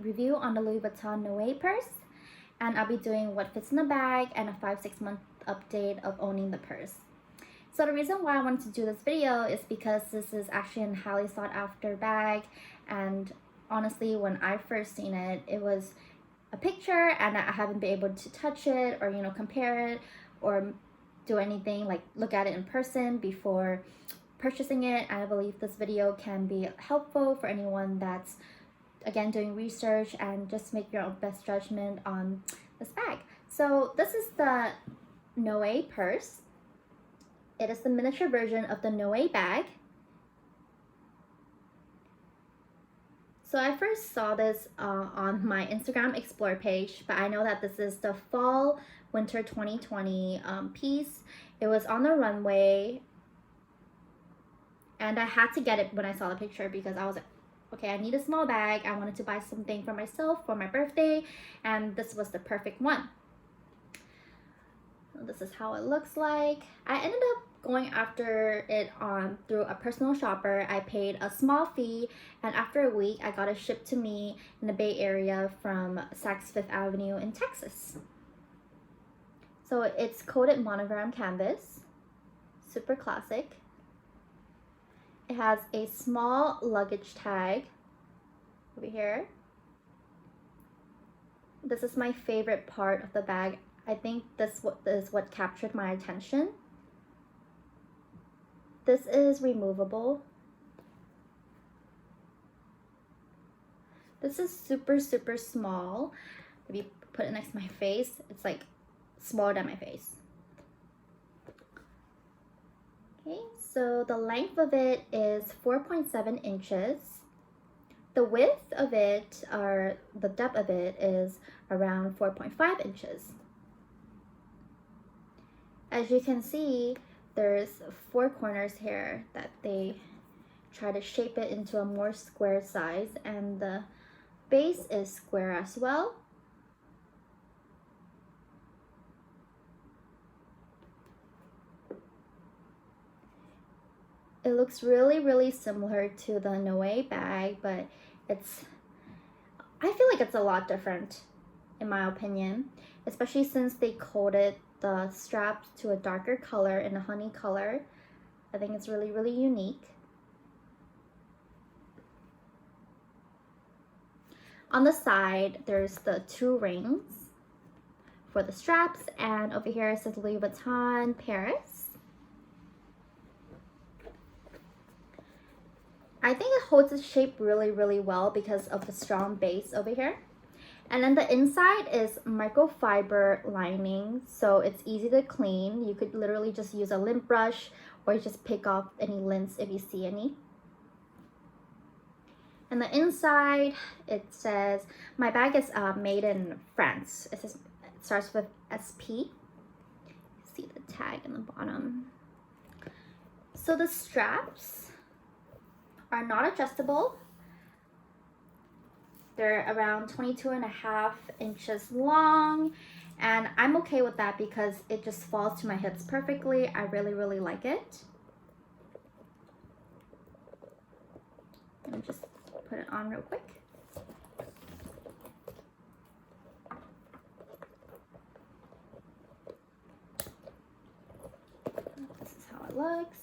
review on the Louis Vuitton Noe purse, and I'll be doing what fits in the bag and a 5-6 month update of owning the purse. So the reason why I wanted to do this video is because this is actually a highly sought after bag, and honestly when I first seen it, it was a picture and I haven't been able to touch it or compare it or do anything like look at it in person before purchasing it. And I believe this video can be helpful for anyone that's again doing research and just make your own best judgment on this bag. So this is the Noe purse. It is the miniature version of the Noe bag. So I first saw this on my Instagram Explore page, but I know that this is the fall winter 2020 piece. It was on the runway and I had to get it when I saw the picture because I was like, okay, I need a small bag. I wanted to buy something for myself for my birthday, and this was the perfect one. So this is how it looks like. I ended up going after it through a personal shopper. I paid a small fee, and after a week I got it shipped to me in the Bay Area from Saks Fifth Avenue in Texas. So it's coated monogram canvas, super classic. It has a small luggage tag over here. This is my favorite part of the bag. I think this is what captured my attention. This is removable. This is super small. If you put it next to my face, it's like smaller than my face. Okay, so the length of it is 4.7 inches. The width of it, or the depth of it, is around 4.5 inches. As you can see, there's 4 corners here that they try to shape it into a more square size, and the base is square as well. It looks really similar to the Noe bag, but I feel like it's a lot different in my opinion, especially since they coated the straps to a darker color in a honey color. I think it's really unique. On the side, there's the 2 rings for the straps, and over here it says Louis Vuitton Paris. I think it holds its shape really well because of the strong base over here. And then the inside is microfiber lining, so it's easy to clean. You could literally just use a lint brush or just pick off any lints if you see any. And the inside, it says, my bag is made in France. It starts with SP. See the tag in the bottom. So the straps are not adjustable. They're around 22.5 inches long, and I'm okay with that because it just falls to my hips perfectly. I really like it. Let me just put it on real quick. This is how it looks.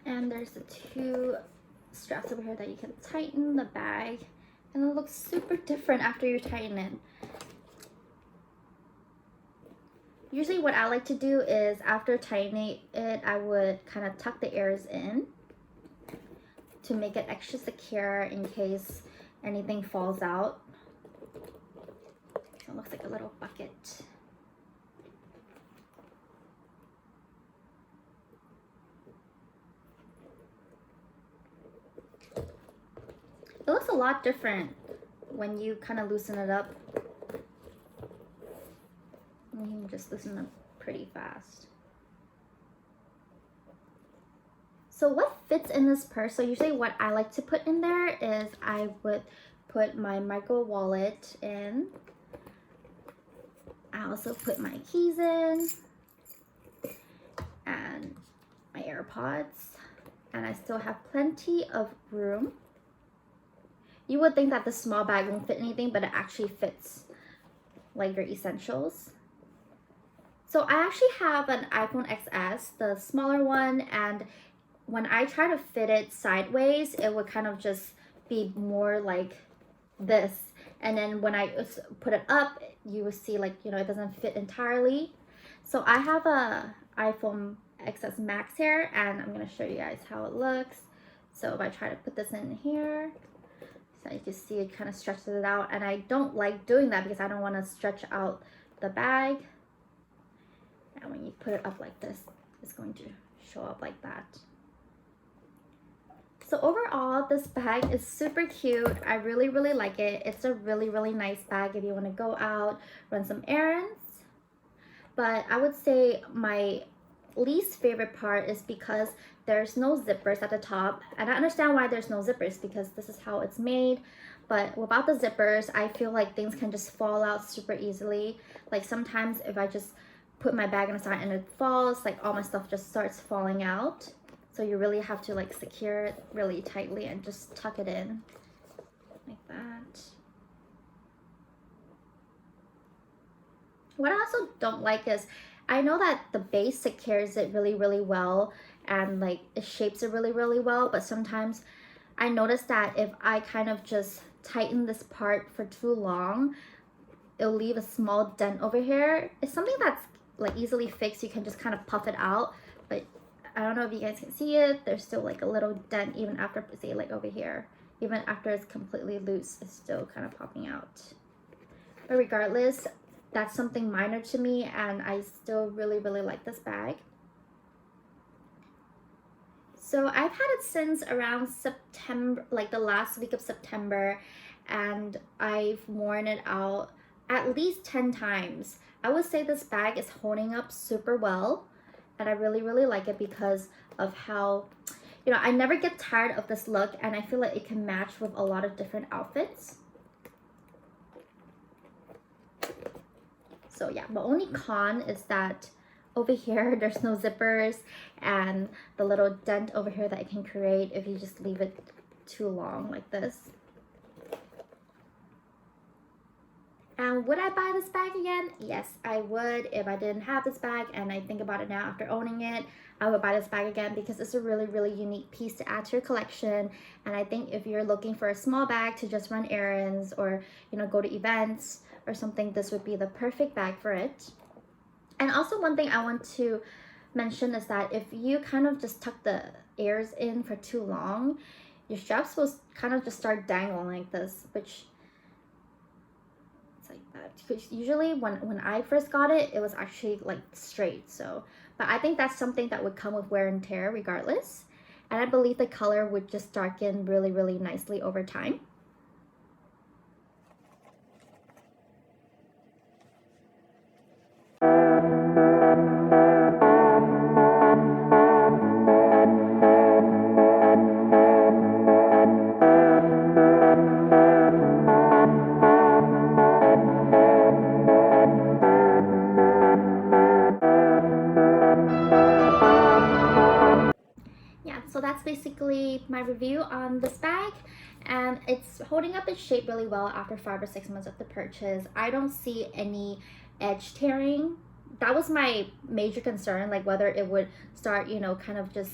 And there's the 2 straps over here that you can tighten the bag, and it looks super different after you tighten it. Usually what I like to do is after tightening it, I would kind of tuck the ears in to make it extra secure in case anything falls out. So it looks like a little bucket. It looks a lot different when you kind of loosen it up. You can just loosen it up pretty fast. So what fits in this purse? So usually what I like to put in there is I would put my micro wallet in. I also put my keys in and my AirPods and I still have plenty of room. You would think that the small bag won't fit anything, but it actually fits like your essentials. So I actually have an iPhone XS, the smaller one, and when I try to fit it sideways, it would kind of just be more like this. And then when I put it up, you will see like, you know, it doesn't fit entirely. So I have a iPhone XS Max here, and I'm gonna show you guys how it looks. So if I try to put this in here, so you can see it kind of stretches it out, and I don't like doing that because I don't want to stretch out the bag. And when you put it up like this, it's going to show up like that. So overall, this bag is super cute. I really, really like it. It's a really, really nice bag if you want to go out, run some errands. But I would say my least favorite part is because there's no zippers at the top. And I understand why there's no zippers because this is how it's made. But without the zippers, I feel like things can just fall out super easily. Like sometimes if I just put my bag on the side and it falls, like all my stuff just starts falling out. So you really have to like secure it really tightly and just tuck it in like that. What I also don't like is, I know that the base secures it really, really well and like it shapes it really, really well, but sometimes I notice that if I kind of just tighten this part for too long, it'll leave a small dent over here. It's something that's like easily fixed. You can just kind of puff it out, but I don't know if you guys can see it. There's still like a little dent even after, say like over here, even after it's completely loose, it's still kind of popping out. But regardless, that's something minor to me, and I still really, really like this bag. So I've had it since around September, like the last week of September, and I've worn it out at least 10 times. I would say this bag is holding up super well, and I really, really like it because of how, you know, I never get tired of this look, and I feel like it can match with a lot of different outfits. So yeah, the only con is that over here there's no zippers and the little dent over here that it can create if you just leave it too long like this. And would I buy this bag again? Yes, I would. If I didn't have this bag, and I think about it now after owning it, I would buy this bag again because it's a really, really unique piece to add to your collection. And I think if you're looking for a small bag to just run errands or, you know, go to events or something, this would be the perfect bag for it. And also one thing I want to mention is that if you kind of just tuck the ears in for too long, your straps will kind of just start dangling like this, which it's like that. Because usually when I first got it, it was actually like straight. So, but I think that's something that would come with wear and tear regardless. And I believe the color would just darken really, really nicely over time. So that's basically my review on this bag, and it's holding up its shape really well after 5 or 6 months of the purchase. I don't see any edge tearing. That was my major concern, like whether it would start, you know, kind of just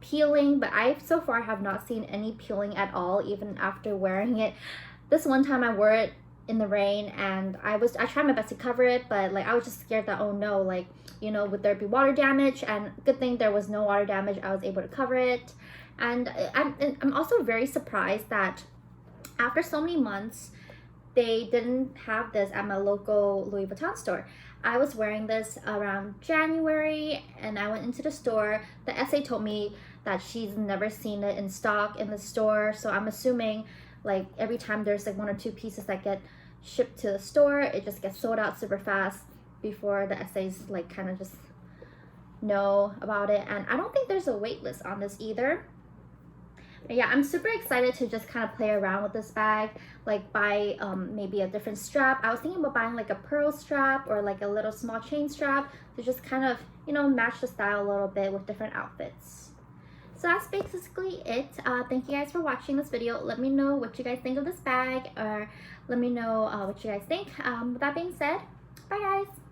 peeling, but I so far have not seen any peeling at all, even after wearing it. This one time I wore it in the rain, and I tried my best to cover it, but like I was just scared that, oh no, like, you know, would there be water damage? And good thing there was no water damage. I was able to cover it. And I'm also very surprised that after so many months they didn't have this at my local Louis Vuitton store. I was wearing this around January, and I went into the store. The SA told me that she's never seen it in stock in the store, so I'm assuming like every time there's like 1 or 2 pieces that get shipped to the store, it just gets sold out super fast before the SAs like kind of just know about it. And I don't think there's a wait list on this either. But yeah, I'm super excited to just kind of play around with this bag, like buy maybe a different strap. I was thinking about buying like a pearl strap or like a little small chain strap to just kind of, you know, match the style a little bit with different outfits. So that's basically it. Thank you guys for watching this video. Let me know what you guys think of this bag, or let me know what you guys think. With that being said, bye guys.